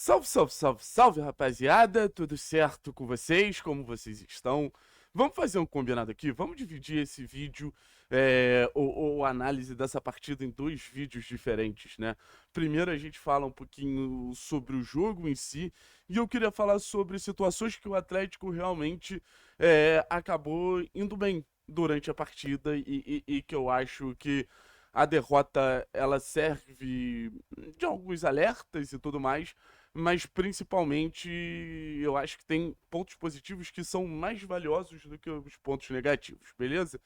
Salve, salve, salve, salve, rapaziada! Tudo certo com vocês? Como vocês estão? Vamos fazer um combinado aqui? Vamos dividir esse vídeo, ou análise dessa partida em dois vídeos diferentes, né? Primeiro a gente fala um pouquinho sobre o jogo em si, e eu queria falar sobre situações que o Atlético realmente acabou indo bem durante a partida e que eu acho que a derrota ela serve de alguns alertas e tudo mais, mas principalmente eu acho que tem pontos positivos que são mais valiosos do que os pontos negativos, beleza?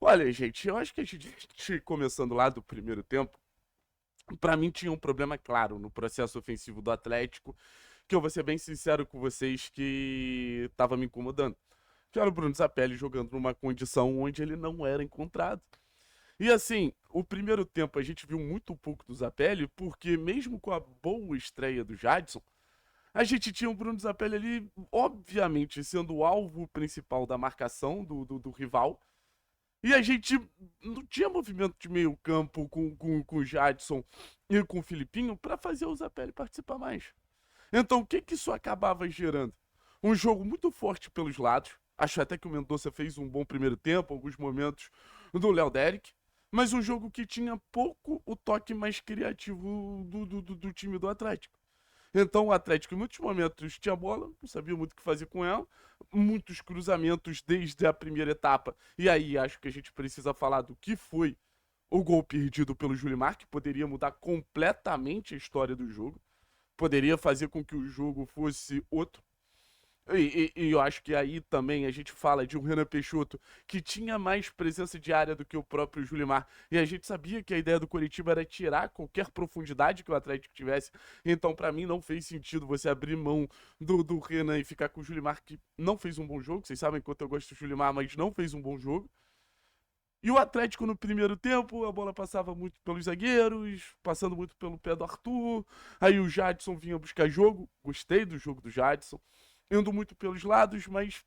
Olha, gente, eu acho que a gente começando lá do primeiro tempo, pra mim tinha um problema claro no processo ofensivo do Atlético, que eu vou ser bem sincero com vocês que tava me incomodando. Que era o Bruno Zapelli jogando numa condição onde ele não era encontrado. E assim, o primeiro tempo a gente viu muito pouco do Zapelli, porque mesmo com a boa estreia do Jadson, a gente tinha o Bruno Zapelli ali, obviamente, sendo o alvo principal da marcação do rival. E a gente não tinha movimento de meio campo com o Jadson e com o Filipinho para fazer o Zapelli participar mais. Então, o que que isso acabava gerando? Um jogo muito forte pelos lados. Acho até que o Mendonça fez um bom primeiro tempo, alguns momentos do Léo Derek. Mas um jogo que tinha pouco o toque mais criativo do time do Atlético. Então o Atlético em muitos momentos tinha bola, não sabia muito o que fazer com ela, muitos cruzamentos desde a primeira etapa. E aí acho que a gente precisa falar do que foi o gol perdido pelo Julimar, que poderia mudar completamente a história do jogo, poderia fazer com que o jogo fosse outro. E eu acho que aí também a gente fala de um Renan Peixoto que tinha mais presença de área do que o próprio Julimar. E a gente sabia que a ideia do Coritiba era tirar qualquer profundidade que o Atlético tivesse. Então, para mim, não fez sentido você abrir mão do Renan e ficar com o Julimar, que não fez um bom jogo. Vocês sabem quanto eu gosto do Julimar, mas não fez um bom jogo. E o Atlético no primeiro tempo, a bola passava muito pelos zagueiros, passando muito pelo pé do Arthur. Aí o Jadson vinha buscar jogo. Gostei do jogo do Jadson. Indo muito pelos lados, mas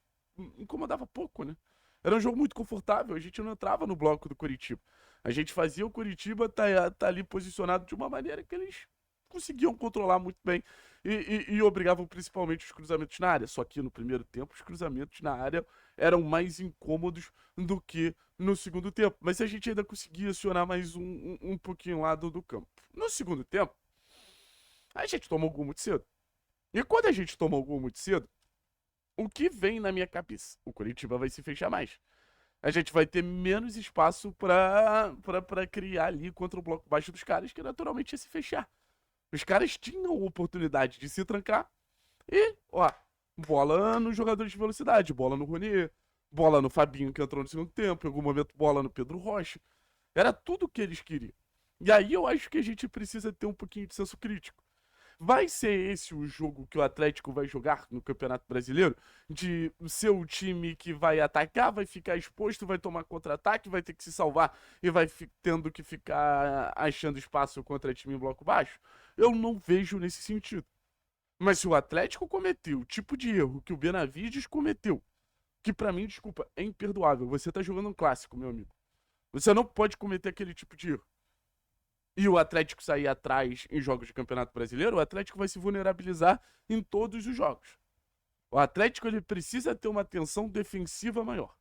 incomodava pouco, né? Era um jogo muito confortável, a gente não entrava no bloco do Curitiba. A gente fazia o Curitiba tá ali posicionado de uma maneira que eles conseguiam controlar muito bem e obrigavam principalmente os cruzamentos na área. Só que no primeiro tempo os cruzamentos na área eram mais incômodos do que no segundo tempo. Mas a gente ainda conseguia acionar mais um pouquinho lá do campo. No segundo tempo, a gente tomou o gol muito cedo. E quando a gente tomou o gol muito cedo, o que vem na minha cabeça? O Curitiba vai se fechar mais. A gente vai ter menos espaço pra criar ali contra o bloco baixo dos caras, que naturalmente ia se fechar. Os caras tinham oportunidade de se trancar e, ó, bola nos jogadores de velocidade, bola no Ronier, bola no Fabinho que entrou no segundo tempo, em algum momento bola no Pedro Rocha. Era tudo o que eles queriam. E aí eu acho que a gente precisa ter um pouquinho de senso crítico. Vai ser esse o jogo que o Atlético vai jogar no Campeonato Brasileiro? De ser o time que vai atacar, vai ficar exposto, vai tomar contra-ataque, vai ter que se salvar e vai tendo que ficar achando espaço contra time em bloco baixo? Eu não vejo nesse sentido. Mas se o Atlético cometeu o tipo de erro que o Benavides cometeu, que pra mim, desculpa, é imperdoável. Você tá jogando um clássico, meu amigo. Você não pode cometer aquele tipo de erro e o Atlético sair atrás em jogos de Campeonato Brasileiro, o Atlético vai se vulnerabilizar em todos os jogos. O Atlético ele precisa ter uma atenção defensiva maior.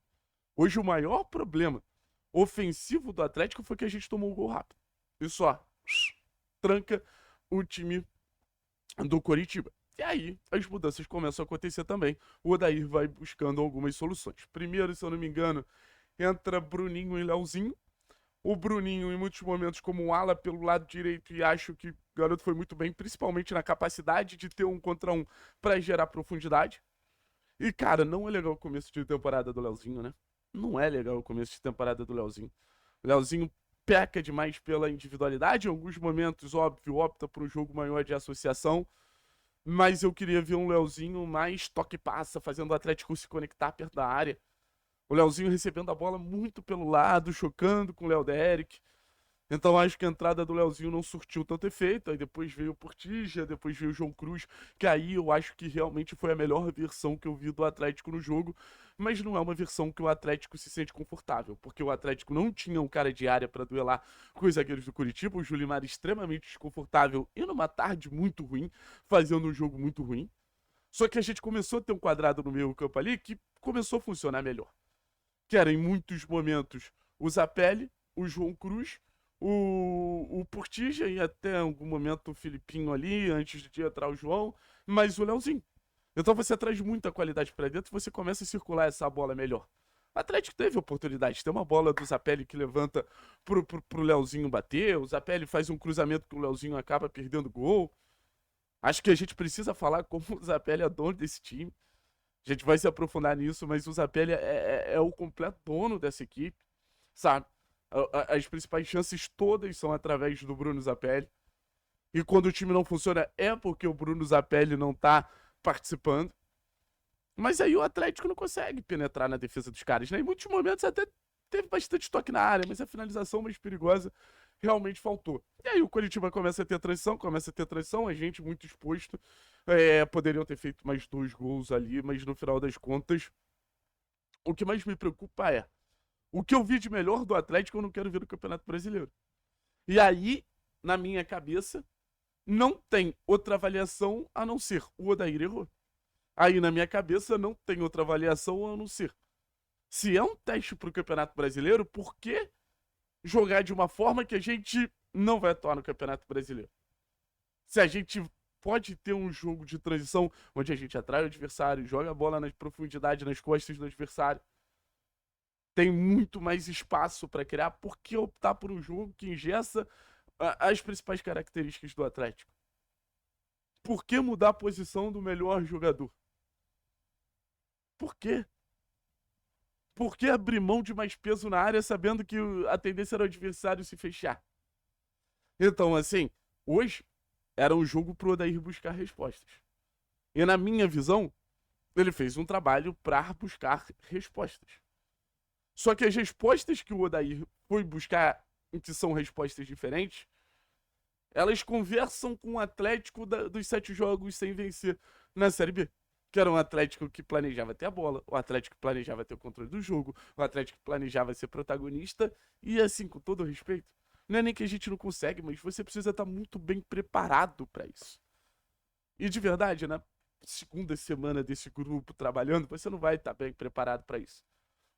Hoje o maior problema ofensivo do Atlético foi que a gente tomou um gol rápido. E só tranca o time do Coritiba. E aí as mudanças começam a acontecer também. O Odair vai buscando algumas soluções. Primeiro, se eu não me engano, entra Bruninho e Leozinho. O Bruninho, em muitos momentos, como um ala pelo lado direito, e acho que o garoto foi muito bem, principalmente na capacidade de ter um contra um para gerar profundidade. E, cara, não é legal o começo de temporada do Leozinho, né? Não é legal o começo de temporada do Leozinho. O Leozinho peca demais pela individualidade, em alguns momentos, óbvio, opta por um jogo maior de associação, mas eu queria ver um Leozinho mais toque-passa, fazendo o Atlético se conectar perto da área. O Leozinho recebendo a bola muito pelo lado, chocando com o Léo Derek. Então acho que a entrada do Leozinho não surtiu tanto efeito. Aí depois veio o Portilla, depois veio o João Cruz, que aí eu acho que realmente foi a melhor versão que eu vi do Atlético no jogo. Mas não é uma versão que o Atlético se sente confortável, porque o Atlético não tinha um cara de área para duelar com os zagueiros do Curitiba. O Julimar extremamente desconfortável e numa tarde muito ruim, fazendo um jogo muito ruim. Só que a gente começou a ter um quadrado no meio campo ali que começou a funcionar melhor. Que era em muitos momentos o Zapelli, o João Cruz, o Portilla e até algum momento o Filipinho ali, antes de entrar o João, mas o Leozinho. Então você traz muita qualidade para dentro e você começa a circular essa bola melhor. O Atlético teve oportunidade. Tem uma bola do Zapelli que levanta pro Leozinho bater. O Zapelli faz um cruzamento que o Leozinho acaba perdendo gol. Acho que a gente precisa falar como o Zapelli é dono desse time. A gente vai se aprofundar nisso, mas o Zapelli é o completo dono dessa equipe, sabe? As principais chances todas são através do Bruno Zapelli. E quando o time não funciona é porque o Bruno Zapelli não tá participando. Mas aí o Atlético não consegue penetrar na defesa dos caras, né? Em muitos momentos até teve bastante toque na área, mas a finalização mais perigosa realmente faltou. E aí o Coritiba começa a ter transição, a gente muito exposto. Poderiam ter feito mais 2 gols ali, mas no final das contas, o que mais me preocupa é o que eu vi de melhor do Atlético eu não quero ver no Campeonato Brasileiro. E aí, na minha cabeça, não tem outra avaliação a não ser o Odair errou. Aí na minha cabeça não tem outra avaliação a não ser. Se é um teste pro Campeonato Brasileiro, por que jogar de uma forma que a gente não vai atuar no Campeonato Brasileiro? Se a gente pode ter um jogo de transição onde a gente atrai o adversário, joga a bola na profundidade, nas costas do adversário, tem muito mais espaço para criar, por que optar por um jogo que engessa as principais características do Atlético? Por que mudar a posição do melhor jogador? Por quê? Por que abrir mão de mais peso na área sabendo que a tendência era o adversário se fechar? Então, assim, hoje era um jogo pro Odair buscar respostas. E na minha visão, ele fez um trabalho para buscar respostas. Só que as respostas que o Odair foi buscar, que são respostas diferentes, elas conversam com o Atlético dos 7 jogos sem vencer na Série B. Que era um Atlético que planejava ter a bola, o Atlético que planejava ter o controle do jogo, o Atlético que planejava ser protagonista. E assim, com todo respeito, não é nem que a gente não consegue, mas você precisa estar muito bem preparado para isso. E de verdade, na segunda semana desse grupo trabalhando, você não vai estar bem preparado para isso.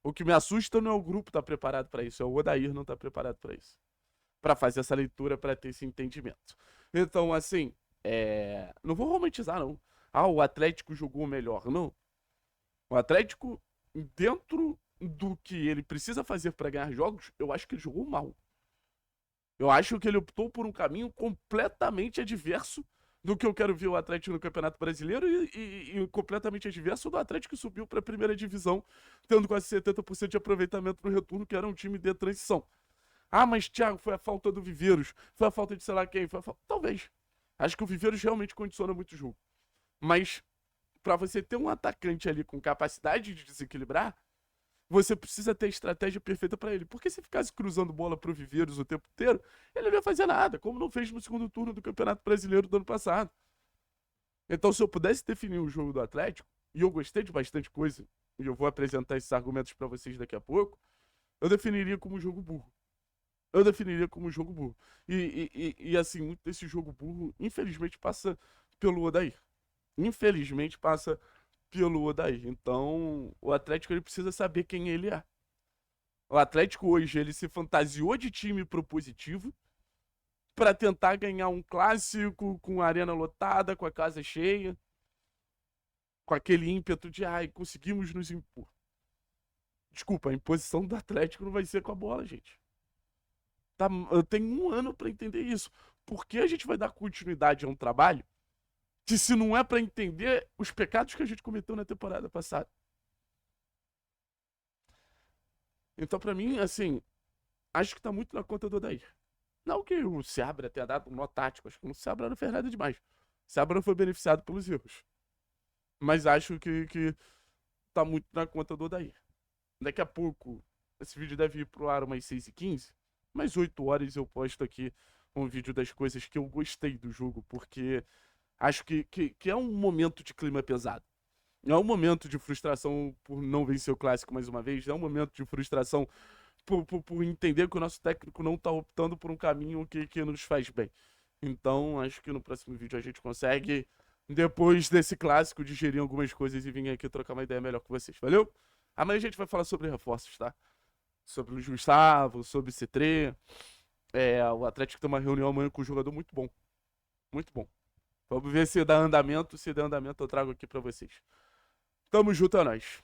O que me assusta não é o grupo estar preparado para isso, é o Odair não estar preparado para isso. Para fazer essa leitura, para ter esse entendimento. Então, assim, não vou romantizar, não. Ah, o Atlético jogou melhor. Não. O Atlético, dentro do que ele precisa fazer para ganhar jogos, eu acho que ele jogou mal. Eu acho que ele optou por um caminho completamente adverso do que eu quero ver o Atlético no Campeonato Brasileiro e completamente adverso do Atlético que subiu para a primeira divisão, tendo quase 70% de aproveitamento no retorno, que era um time de transição. Ah, mas Thiago, foi a falta do Viveiros, foi a falta de sei lá quem, talvez. Acho que o Viveiros realmente condiciona muito o jogo. Mas para você ter um atacante ali com capacidade de desequilibrar, você precisa ter a estratégia perfeita para ele. Porque se ficasse cruzando bola pro Viveiros o tempo inteiro, ele não ia fazer nada, como não fez no segundo turno do Campeonato Brasileiro do ano passado. Então, se eu pudesse definir o jogo do Atlético, e eu gostei de bastante coisa, e eu vou apresentar esses argumentos para vocês daqui a pouco, eu definiria como um jogo burro. Eu definiria como um jogo burro. E assim, muito desse jogo burro, infelizmente, passa pelo Odair. Infelizmente, passa pelo Odair. Então, o Atlético ele precisa saber quem ele é. O Atlético hoje ele se fantasiou de time propositivo para tentar ganhar um clássico com a arena lotada, com a casa cheia, com aquele ímpeto de ai, conseguimos nos impor. Desculpa, a imposição do Atlético não vai ser com a bola, gente. Tá, eu tenho um ano para entender isso. Por que a gente vai dar continuidade a um trabalho que se não é para entender os pecados que a gente cometeu na temporada passada? Então, para mim, assim, acho que tá muito na conta do Odair. Não que o Seabra tenha dado um nó tático, acho que o Seabra não fez nada demais. O Seabra não foi beneficiado pelos erros. Mas acho que tá muito na conta do Odair. Daqui a pouco, esse vídeo deve ir pro ar umas 6h15. mais 8 horas eu posto aqui um vídeo das coisas que eu gostei do jogo, porque acho que é um momento de clima pesado. É um momento de frustração por não vencer o clássico mais uma vez. É um momento de frustração por entender que o nosso técnico não tá optando por um caminho que nos faz bem. Então, acho que no próximo vídeo a gente consegue, depois desse clássico, digerir algumas coisas e vir aqui trocar uma ideia melhor com vocês. Valeu? Amanhã a gente vai falar sobre reforços, tá? Sobre o Luiz Gustavo, sobre o C3. O Atlético tem uma reunião amanhã com um jogador muito bom. Muito bom. Vamos ver se dá andamento. Se der andamento, eu trago aqui pra vocês. Tamo junto, é nóis.